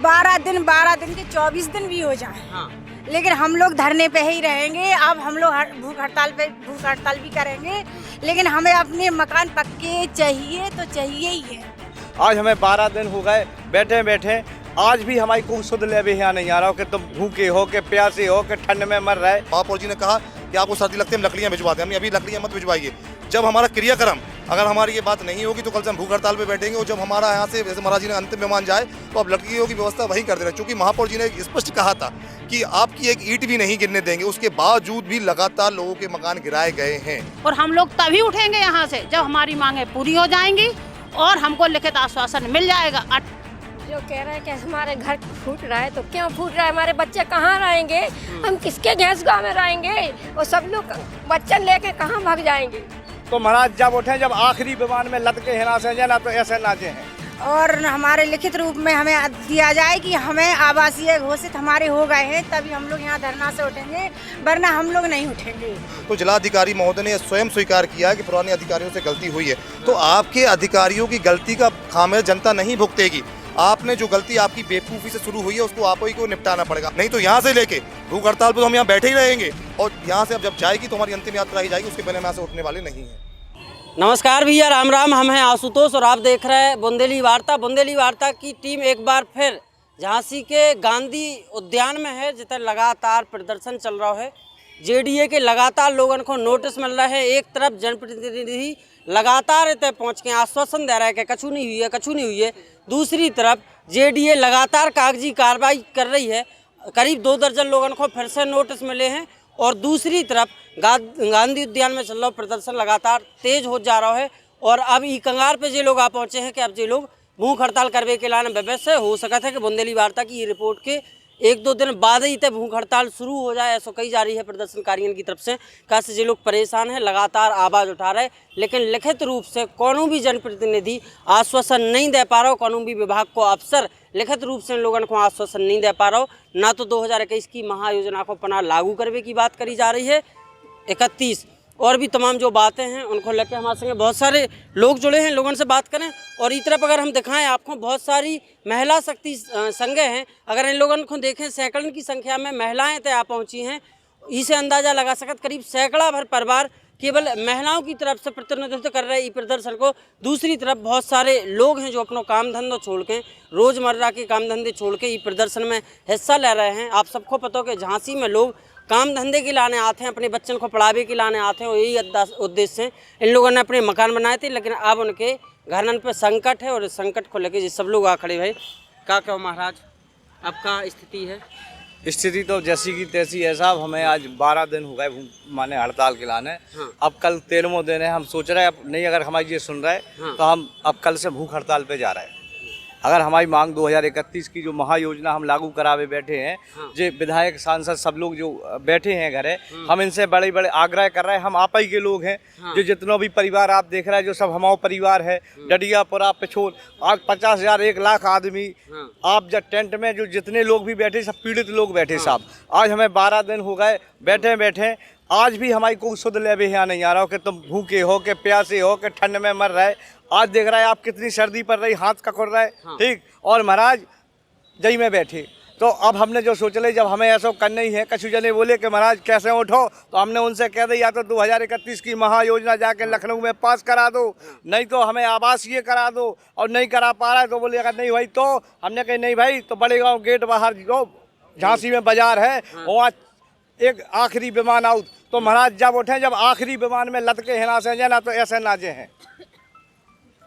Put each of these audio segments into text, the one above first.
12 दिन के 24 दिन भी हो जाए, हाँ। लेकिन हम लोग धरने पे ही रहेंगे। अब हम लोग भूख हड़ताल भी करेंगे, लेकिन हमें अपने मकान पक्के चाहिए तो चाहिए ही है। आज हमें 12 दिन हो गए बैठे बैठे, आज भी हमारी कोई सुध लेवे यहाँ नहीं आ रहा हो कि तुम भूखे हो के प्यासे हो के ठंड में मर रहे। महापौर जी ने कहा कि आपको सर्दी लगती है, हम लकड़ियाँ भिजवा दें। हमने अभी लकड़ियाँ मत भिजवाइए। जब हमारा क्रियाक्रम अगर हमारी ये बात नहीं होगी तो कल से हम भूख हड़ताल पे बैठेंगे। और जब हमारा यहाँ से जैसे महाराज जी ने अंतिम विमान जाए तो अब लकड़ियों की व्यवस्था वहीं कर दे रहे हैं। चूँकि महापौर जी ने स्पष्ट कहा था कि आपकी एक ईंट भी नहीं गिरने देंगे, उसके बावजूद भी लगातार लोगों के मकान गिराए गए हैं। और हम लोग तभी उठेंगे यहाँ से जब हमारी मांगें पूरी हो जाएंगी और हमको लिखित आश्वासन मिल जाएगा। जो कह रहे हैं कि हमारे घर फूट रहा है, तो क्यों फूट रहा है? हमारे बच्चे कहाँ रहेंगे? हम किसके घेस गाँव में रहेंगे? और सब लोग बच्चन लेके कहाँ भाग जाएंगे? तो महाराज जब उठे, जब आखिरी विमान में लद के हिना से ना तो ऐसे नाचे हैं। और हमारे लिखित रूप में हमें दिया जाए कि हमें आवासीय घोषित हमारे हो गए हैं, तभी हम लोग यहाँ धरना से उठेंगे, वरना हम लोग नहीं उठेंगे। तो जिलाधिकारी महोदय ने स्वयं स्वीकार किया कि पुराने अधिकारियों से गलती हुई है। तो आपके अधिकारियों की गलती का खामियाजा जनता नहीं भुगतेगी। आपने जो गलती आपकी बेवकूफ़ी से शुरू हुई है उसको आप ही को निपटाना पड़ेगा। नहीं तो यहाँ से लेके भूख हड़ताल पर तो हम यहाँ बैठे ही रहेंगे, और यहाँ से अब जब जाएगी तो हमारी अंतिम यात्रा ही जाएगी, उसके पहले हम यहाँ से उठने वाले नहीं हैं। नमस्कार भैया, राम राम। हम हैं आशुतोष और आप देख रहे हैं बुंदेली वार्ता। बुंदेली वार्ता की टीम एक बार फिर झांसी के गांधी उद्यान में है, जिधर लगातार प्रदर्शन चल रहा है। जेडीए के लगातार लोगों को नोटिस मिल रहा है। एक तरफ जनप्रतिनिधि लगातार इतने पहुँच के आश्वासन दे रहा है कि कछु नहीं हुई है, कछु नहीं हुई है। दूसरी तरफ जेडीए लगातार कागजी कार्रवाई कर रही है। करीब 2 दर्जन लोगों को फिर से नोटिस मिले हैं। और दूसरी तरफ गांधी उद्यान में चल रहा प्रदर्शन लगातार तेज हो जा रहा है। और अब ई कंगार पे जे लोग आ पहुँचे हैं कि अब जे लोग भूख हड़ताल करवे के लाने व्यवस्था हो सकता है कि बुंदेली वार्ता की ये रिपोर्ट के 1-2 दिन बाद ही तक भूख हड़ताल शुरू हो जाए, ऐसा कही जा रही है प्रदर्शनकारियों की तरफ से। कैसे जे लोग परेशान हैं, लगातार आवाज़ उठा रहे, लेकिन लिखित रूप से कोनो भी जनप्रतिनिधि आश्वासन नहीं दे पा रहा हो, कोनो भी विभाग को अफसर लिखित रूप से इन लोगों को आश्वासन नहीं दे पा रहा हो। ना तो 2021 की महायोजना को पुनः लागू करने की बात करी जा रही है, 31 और भी तमाम जो बातें हैं उनको लेकर हमारे संगे बहुत सारे लोग जुड़े हैं। लोगों से बात करें। और इस तरफ अगर हम दिखाएं आपको, बहुत सारी महिला शक्ति संघें हैं। अगर इन लोगों को देखें, सैकड़ों की संख्या में महिलाएं तय पहुंची हैं। इसे अंदाज़ा लगा सकते करीब सैकड़ा भर परिवार केवल महिलाओं की तरफ से प्रतिनिधित्व कर रहे हैं प्रदर्शन को। दूसरी तरफ बहुत सारे लोग हैं जो अपना काम धंधो छोड़ के, रोज़मर्रा के काम धंधे छोड़ के इस प्रदर्शन में हिस्सा ले रहे हैं। आप सबको पता हो कि झांसी में लोग काम धंधे के लाने आते हैं, अपने बच्चों को पढ़ावे के लाने आते हैं, और यही उद्देश्य से इन लोगों ने अपने मकान बनाए थे। लेकिन अब उनके घरन पे संकट है, और इस संकट को लेकर सब लोग आ खड़े भाई। क्या कहो महाराज, अब क्या स्थिति है? स्थिति तो जैसी की तैसी है साहब। हमें आज 12 दिन हो गए माने हड़ताल के लाने। हाँ। अब कल 13वां दिन है। हम सोच रहे हैं अब नहीं, अगर हमारी ये सुन रहे हाँ। तो हम अब कल से भूख हड़ताल पे जा रहे हैं। अगर हमारी मांग 2031 की जो महायोजना हम लागू करावे बैठे हैं, हाँ। जो विधायक सांसद सब लोग जो बैठे हैं घरे, हम इनसे बड़े बड़े आग्रह कर रहे हैं। हम आप ही के लोग हैं। हाँ। जो जितना भी परिवार आप देख रहे हैं, जो सब हमारा परिवार है, डडियापुरा पिछोर, आज 50,000 1 लाख आदमी, हाँ। आप जब टेंट में जो जितने लोग भी बैठे, सब पीड़ित लोग बैठे साहब। आज हमें 12 दिन हो गए बैठे बैठे, आज भी हमारी कोई सुध लेवे यहाँ नहीं आ रहा हो कि तुम भूखे हो के प्यासे हो के ठंड में मर रहे। आज देख रहे हैं आप कितनी सर्दी पड़ रही, हाथ ककड़ रहा है। हाँ। ठीक, और महाराज जई में बैठे। तो अब हमने जो सोच ले, जब हमें ऐसा करना ही है, कछु जने बोले कि महाराज कैसे उठो, तो हमने उनसे कह दिया या तो 2031 की महायोजना जाके लखनऊ में पास करा दो, नहीं तो हमें आवास ये करा दो। और नहीं करा पा रहा है तो बोले अगर नहीं भाई, तो हमने कहा नहीं भाई, तो बड़े गाँव गेट बाहर जो झांसी में बाजार है, वहाँ एक आखिरी विमान आउट। तो महाराज जब उठे, जब आखिरी विमान में लद के हिना से ना तो ऐसे नाचे हैं।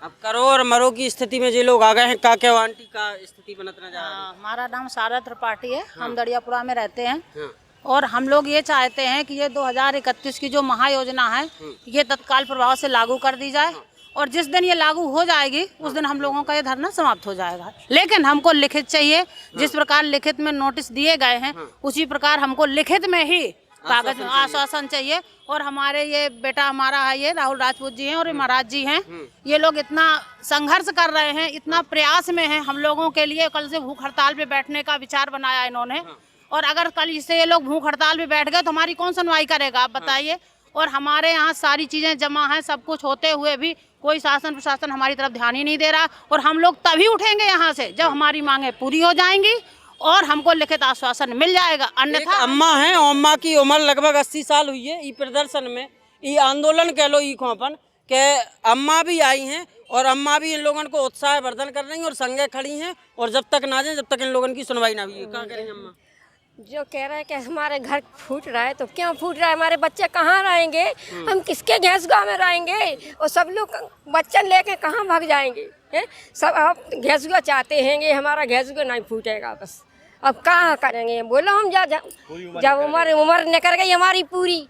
अब करो और मरो की स्थिति में जे लोग आ गए हैं, का क्या आंटी का स्थिति बनत ना जा रहा है? हमारा नाम सारा त्रिपाठी है। हम दड़ियापुरा में रहते हैं। हाँ। और हम लोग ये चाहते हैं कि ये 2031 की जो महायोजना है, ये तत्काल प्रभाव से लागू कर दी जाए। और जिस दिन ये लागू हो जाएगी उस दिन हम लोगों का ये धरना समाप्त हो जाएगा। लेकिन हमको लिखित चाहिए, जिस प्रकार लिखित में नोटिस दिए गए हैं उसी प्रकार हमको लिखित में ही कागज में आश्वासन चाहिए। और हमारे ये बेटा हमारा है, ये राहुल राजपूत जी हैं और ये महाराज जी हैं, ये लोग इतना संघर्ष कर रहे हैं, इतना प्रयास में हैं हम लोगों के लिए। कल से भूख हड़ताल पे बैठने का विचार बनाया इन्होंने। और अगर कल से ये लोग भूख हड़ताल पे बैठ गए तो हमारी कौन सुनवाई करेगा, आप बताइए। और हमारे यहाँ सारी चीज़ें जमा हैं, सब कुछ होते हुए भी कोई शासन प्रशासन हमारी तरफ ध्यान ही नहीं दे रहा। और हम लोग तभी उठेंगे यहाँ से जब हमारी मांगें पूरी हो जाएंगी और हमको लिखित आश्वासन मिल जाएगा। अन्यथा अम्मा है, अम्मा की उम्र लगभग 80 साल हुई है। ई प्रदर्शन में, ई आंदोलन कह लो, ई खोपन के अम्मा भी आई हैं और अम्मा भी इन लोगों को उत्साह वर्धन कर रही हैं और संगे खड़ी हैं। और जब तक ना जाए, जब तक इन लोगों की सुनवाई ना हुई, क्या करेंगे अम्मा? जो कह रहा है कि हमारे घर फूट रहा है तो क्यों फूट रहा है, हमारे बच्चे कहाँ रहेंगे, हम किसके गैस गाँव में रहेंगे, और सब लोग बच्चन लेके कहाँ भाग जाएंगे हैं? सब आप गैस गुआ चाहते हैं, हमारा गैस गुआ नहीं फूटेगा, बस अब कहाँ करेंगे बोलो। हम जब उम्र निकल गई हमारी पूरी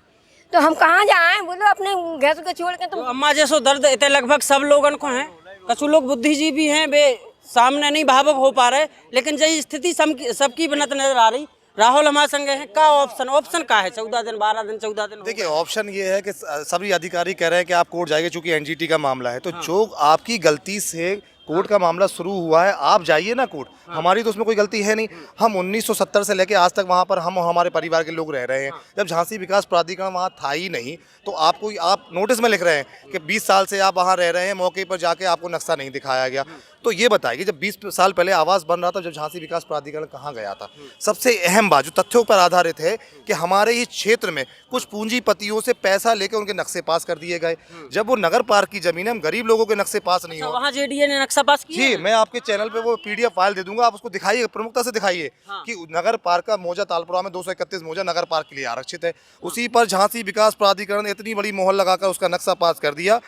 तो हम कहाँ जाएं बोलो अपने गैस को छोड़ के। तो अम्मा जैसो दर्द इतने लगभग सब लोगों को है। कछु लोग बुद्धिजीवी हैं, वे सामने नहीं भावुक हो पा रहे, लेकिन यही स्थिति सबकी बनत नजर आ रही। राहुल हमारे संगे है, का ऑप्शन का है? 14 दिन 12 दिन 14 दिन। देखिए, ऑप्शन ये है कि सभी अधिकारी कह रहे हैं कि आप कोर्ट जाइए, चूंकि एनजीटी का मामला है। तो जो आपकी गलती से कोर्ट का मामला शुरू हुआ है, आप जाइए ना कोर्ट। हमारी तो उसमें कोई गलती है नहीं। हम 1970 से लेके आज तक वहाँ पर हम हमारे परिवार के लोग रह रहे हैं। जब झांसी विकास प्राधिकरण वहाँ था ही नहीं, तो आप नोटिस में लिख रहे हैं कि 20 साल से आप वहाँ रह रहे हैं, मौके पर जाके आपको नक्शा नहीं दिखाया गया। तो ये बताइए कि जब 20 साल पहले आवास बन रहा था, जब झांसी विकास प्राधिकरण कहाँ गया था? सबसे अहम बात जो तथ्यों पर आधारित है कि हमारे ही क्षेत्र में कुछ पूंजीपतियों से पैसा लेकर उनके नक्शे पास कर दिए गए। जब वो नगर पार्क की जमीन है, हम गरीब लोगों के नक्शे पास नहीं हो। वहाँ जेडीए ने नक्शा पास किया? जी, मैं आपके चैनल पे वो पीडीएफ फाइल दे दूंगा, आप उसको दिखाइए, प्रमुखता से दिखाइए कि नगर पार्क का मौजा तालपुरा में 231 मौजा नगर पार्क के लिए आरक्षित है। उसी पर झांसी विकास प्राधिकरण ने इतनी बड़ी मोहर लगाकर उसका नक्शा पास कर दिया।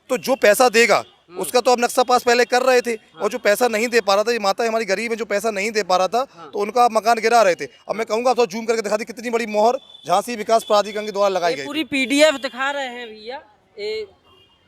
तो जो पैसा देगा उसका तो अब नक्शा पास पहले कर रहे थे, और जो पैसा नहीं दे पा रहा था, ये माता हमारी गरीब है, जो पैसा नहीं दे पा रहा था, तो उनका मकान गिरा रहे थे। अब मैं कहूंगा तो जूम करके दिखा दी कितनी बड़ी मोहर झांसी विकास प्राधिकरण के द्वारा लगाई गई। पूरी पीडीएफ दिखा रहे हैं भैया,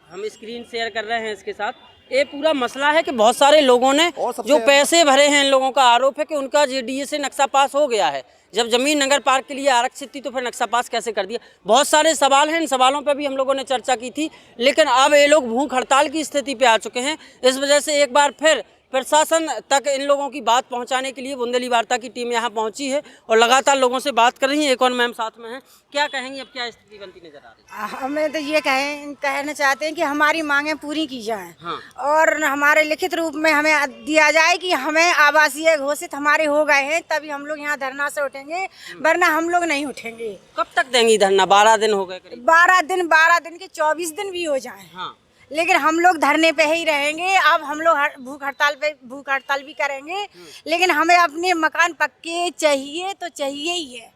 हम स्क्रीन शेयर कर रहे हैं इसके साथ। ये पूरा मसला है कि बहुत सारे लोगों ने जो पैसे भरे हैं, इन लोगों का आरोप है कि उनका जेडीए से नक्शा पास हो गया है। जब जमीन नगर पार्क के लिए आरक्षित थी तो फिर नक्शा पास कैसे कर दिया? बहुत सारे सवाल हैं, इन सवालों पर भी हम लोगों ने चर्चा की थी। लेकिन अब ये लोग भूख हड़ताल की स्थिति पे आ चुके हैं। इस वजह से एक बार फिर प्रशासन तक इन लोगों की बात पहुंचाने के लिए बुंदेली वार्ता की टीम यहां पहुंची है और लगातार लोगों से बात कर रही है। एक और मैम साथ में है, क्या कहेंगी, अब क्या स्थिति बनती नजर आ रही है? हमें तो ये कहना चाहते हैं कि हमारी मांगें पूरी की जाएं। हाँ। और हमारे लिखित रूप में हमें दिया जाए कि हमें आवासीय घोषित हमारे हो गए हैं, तभी हम लोग यहाँ धरना से उठेंगे, वरना हम लोग नहीं उठेंगे। कब तक देंगी धरना? 12 दिन हो गए करीब। 12 दिन के 24 दिन भी हो जाए, हाँ, लेकिन हम लोग धरने पे ही रहेंगे। अब हम लोग भूख हड़ताल भी करेंगे, लेकिन हमें अपने मकान पक्के चाहिए तो चाहिए ही है।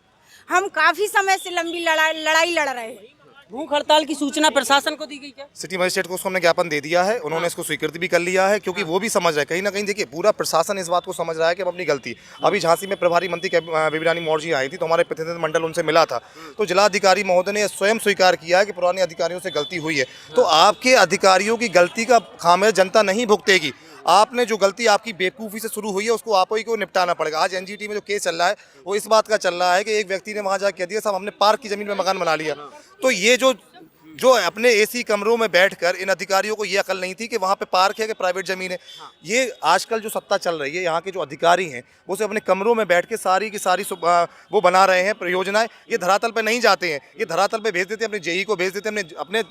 हम काफी समय से लंबी लड़ाई लड़ रहे हैं। भूख हड़ताल की सूचना प्रशासन को दी गई क्या? सिटी मजिस्ट्रेट को उसको हमने ज्ञापन दे दिया है, उन्होंने इसको स्वीकृति भी कर लिया है, क्योंकि वो भी समझ रहे हैं कहीं ना कहीं। देखिए, पूरा प्रशासन इस बात को समझ रहा है कि अब अपनी गलती। अभी झांसी में प्रभारी मंत्री बेबी रानी मौर्य जी आई थी, तो हमारे प्रतिनिधि मंडल उनसे मिला था, तो जिलाधिकारी महोदय ने स्वयं स्वीकार किया है कि पुराने अधिकारियों से गलती हुई है। तो आपके अधिकारियों की गलती का खामियाजा जनता नहीं भुगतेगी। आपने जो गलती आपकी बेवकूफ़ी से शुरू हुई है, उसको आप ही को निपटाना पड़ेगा। आज एनजीटी में जो केस चल रहा है, वो इस बात का चल रहा है कि एक व्यक्ति ने वहाँ जाकर कह दिया साहब हमने पार्क की ज़मीन में मकान बना लिया। तो ये जो अपने एसी कमरों में बैठकर इन अधिकारियों को ये अकल नहीं थी कि वहाँ पे पार्क है कि प्राइवेट ज़मीन है। ये आजकल जो सत्ता चल रही है, यहाँ के जो अधिकारी हैं, वो से अपने कमरों में बैठ के सारी की सारी वो बना रहे हैं परियोजनाएं। ये धरातल पे नहीं जाते हैं, ये धरातल पे भेज देते हैं, अपने जेई को भेज देते हैं, अपने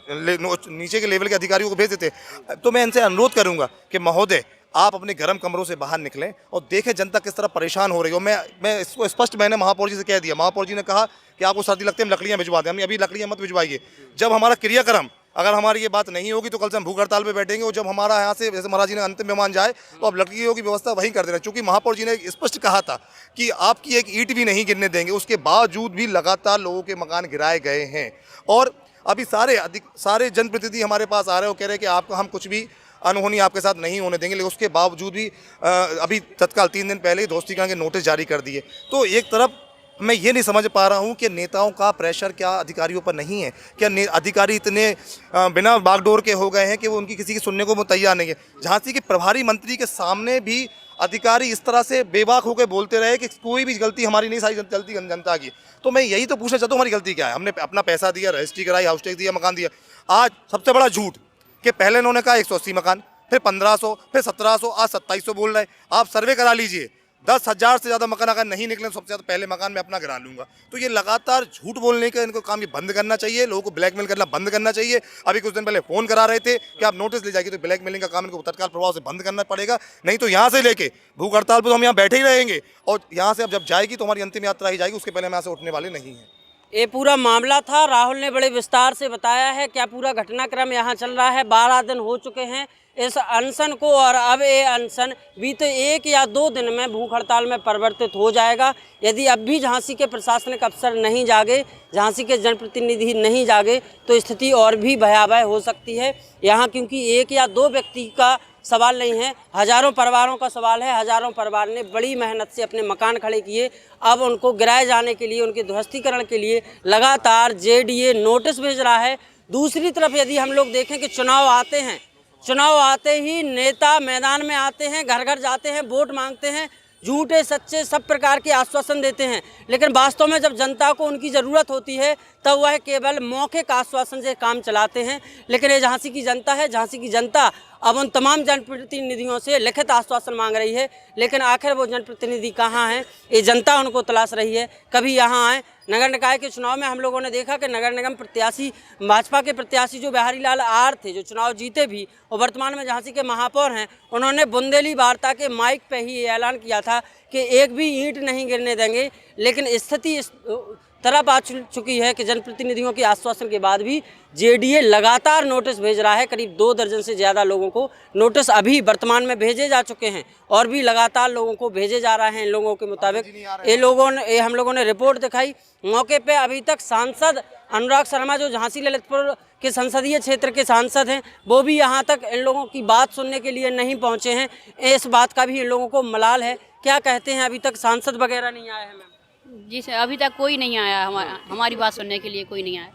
नीचे के लेवल के अधिकारियों को भेज देते हैं। तो मैं इनसे अनुरोध करूँगा कि महोदय, आप अपने गर्म कमरों से बाहर निकलें और देखें जनता किस तरह परेशान हो रही हो। मैं इसको स्पष्ट मैंने महापौर जी से कह दिया। महापौर जी ने कहा कि आपको सर्दी लगती है, हम लकड़ियाँ भिजवा दें। हमने अभी लकड़ियाँ मत भिजवाइए। जब हमारा क्रियाक्रम, अगर हमारी ये बात नहीं होगी तो कल से हम भूख हड़ताल पे बैठेंगे। और जब हमारा यहाँ से जैसे महाराज जी ने अंतिम विमान जाए तो अब लकड़ियों की व्यवस्था वहीं कर देना। चूँकि महापौर जी ने स्पष्ट कहा था कि आपकी एक ईंट भी नहीं गिरने देंगे, उसके बावजूद भी लगातार लोगों के मकान गिराए गए हैं। और अभी सारे जनप्रतिनिधि हमारे पास आ रहे हो, कह रहे हैं कि आपको हम कुछ भी अनहोनी आपके साथ नहीं होने देंगे, लेकिन उसके बावजूद भी अभी तत्काल 3 दिन पहले ही ध्वस्तीकरण के नोटिस जारी कर दिए। तो एक तरफ मैं ये नहीं समझ पा रहा हूँ कि नेताओं का प्रेशर क्या अधिकारियों पर नहीं है? क्या अधिकारी इतने बिना बागडोर के हो गए हैं कि वो उनकी किसी की सुनने को तैयार नहीं है? झांसी के प्रभारी मंत्री के सामने भी अधिकारी इस तरह से बेबाक होकर बोलते रहे कि कोई भी गलती हमारी नहीं, सारी गलती जनता की। तो मैं यही तो पूछना चाहता हूँ, हमारी गलती क्या है? हमने अपना पैसा दिया, रजिस्ट्री कराई, हाउस टैक्स दिया, मकान दिया। आज सबसे बड़ा झूठ कि पहले उन्होंने कहा 180 मकान, फिर 1500, फिर 1700, आज 2700 बोल रहे हैं। आप सर्वे करा लीजिए, 10,000 से ज़्यादा मकान अगर नहीं निकले तो सबसे ज़्यादा पहले मकान मैं अपना गिरा लूंगा। तो ये लगातार झूठ बोलने का इनको काम ये बंद करना चाहिए, लोगों को ब्लैकमेल करना बंद करना चाहिए। अभी कुछ दिन पहले फ़ोन करा रहे थे कि आप नोटिस ले जाएगी, तो ब्लैकमेलिंग का काम इनको तत्काल प्रभाव से बंद करना पड़ेगा, नहीं तो यहाँ से लेके भूख हड़ताल पर तो हम यहाँ बैठे ही रहेंगे और यहाँ से अब जब जाएगी तो हमारी अंतिम यात्रा ही जाएगी, उसके पहले हम यहाँ से उठने वाले नहीं हैं। ये पूरा मामला था। राहुल ने बड़े विस्तार से बताया है क्या पूरा घटनाक्रम यहाँ चल रहा है। 12 दिन हो चुके हैं इस अनशन को और अब ये अनशन बीते 1 या 2 दिन में भूख हड़ताल में परिवर्तित हो जाएगा। यदि अब भी झांसी के प्रशासनिक अफसर नहीं जागे, झांसी के जनप्रतिनिधि नहीं जागे तो स्थिति और भी भयावह हो सकती है यहाँ, क्योंकि 1 या 2 व्यक्ति का सवाल नहीं है, हज़ारों परिवारों का सवाल है। हज़ारों परिवार ने बड़ी मेहनत से अपने मकान खड़े किए, अब उनको गिराए जाने के लिए, उनके ध्वस्तीकरण के लिए लगातार जेडीए नोटिस भेज रहा है। दूसरी तरफ यदि हम लोग देखें कि चुनाव आते हैं, चुनाव आते ही नेता मैदान में आते हैं, घर घर जाते हैं, वोट मांगते हैं, झूठे सच्चे सब प्रकार के आश्वासन देते हैं, लेकिन वास्तव में जब जनता को उनकी ज़रूरत होती है तब वह केवल मौखिक आश्वासन से काम चलाते हैं। लेकिन ये झांसी की जनता है, झांसी की जनता अब उन तमाम जनप्रतिनिधियों से लिखित आश्वासन मांग रही है, लेकिन आखिर वो जनप्रतिनिधि कहाँ हैं, ये जनता उनको तलाश रही है। कभी यहाँ आए। नगर निकाय के चुनाव में हम लोगों ने देखा कि नगर निगम प्रत्याशी, भाजपा के प्रत्याशी जो बिहारी लाल आर थे, जो चुनाव जीते भी और वर्तमान में झांसी के महापौर हैं, उन्होंने बुंदेली वार्ता के माइक पे ही ऐलान किया था कि एक भी ईंट नहीं गिरने देंगे। लेकिन स्थिति इस तरफ आ चुकी है कि जनप्रतिनिधियों के आश्वासन के बाद भी जेडीए लगातार नोटिस भेज रहा है। करीब 2 दर्जन से ज़्यादा लोगों को नोटिस अभी वर्तमान में भेजे जा चुके हैं और भी लगातार लोगों को भेजे जा रहे हैं। इन लोगों के मुताबिक हम लोगों ने रिपोर्ट दिखाई। मौके पे अभी तक सांसद अनुराग शर्मा, जो झांसी ललितपुर के संसदीय क्षेत्र के सांसद हैं, वो भी यहाँ तक इन लोगों की बात सुनने के लिए नहीं पहुँचे हैं। इस बात का भी इन लोगों को मलाल है। क्या कहते हैं, अभी तक सांसद वगैरह नहीं आए हैं? मैम जी सर, अभी तक कोई नहीं आया, हमारी बात सुनने के लिए कोई नहीं आया।